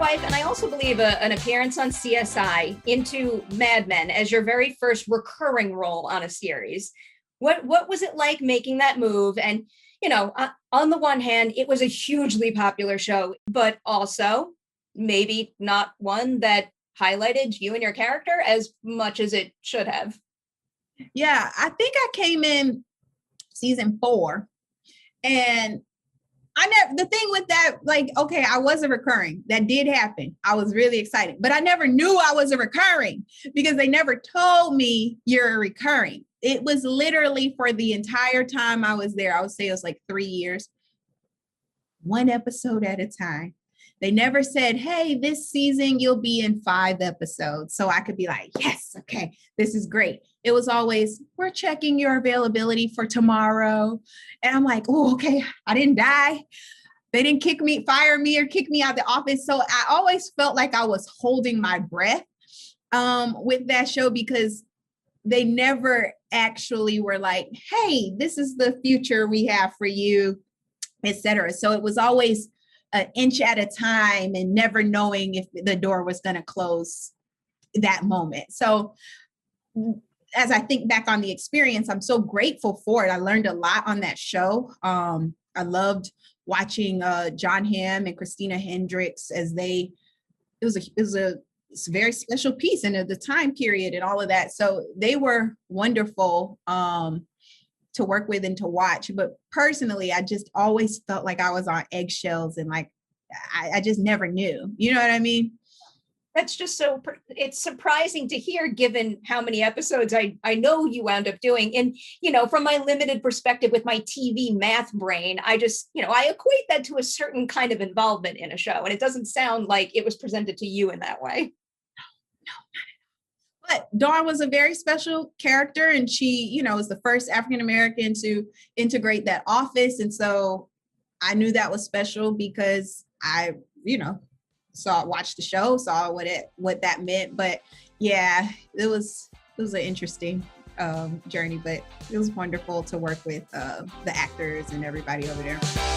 Housewife, and I also believe an appearance on CSI into Mad Men as your very first recurring role on a series. What was it like making that move? And, on the one hand, it was a hugely popular show, but also maybe not one that highlighted you and your character as much as it should have. Yeah, I think I came in season 4, and the thing with that, okay, I was a recurring. That did happen. I was really excited, but I never knew I was a recurring because they never told me you're a recurring. It was literally for the entire time I was there. I would say it was like 3 years, one episode at a time. They never said, hey, this season you'll be in 5 episodes. So I could be like, yes, okay, this is great. It was always, we're checking your availability for tomorrow. And I'm like, oh, okay, I didn't die. They didn't fire me or kick me out of the office. So I always felt like I was holding my breath with that show because they never actually were like, hey, this is the future we have for you, etc. So it was always an inch at a time and never knowing if the door was going to close that moment. So as I think back on the experience, I'm so grateful for it. I learned a lot on that show. I loved watching Jon Hamm and Christina Hendricks as it was a very special piece and the time period and all of that. So they were wonderful to work with and to watch. But personally, I just always felt like I was on eggshells and like, I just never knew, you know what I mean? That's just it's surprising to hear given how many episodes I know you wound up doing. And, from my limited perspective with my TV math brain, I just, I equate that to a certain kind of involvement in a show. And it doesn't sound like it was presented to you in that way. But Dawn was a very special character, and she, was the first African-American to integrate that office. And so I knew that was special because I, watched the show, saw what that meant. But yeah, it was an interesting journey, but it was wonderful to work with the actors and everybody over there.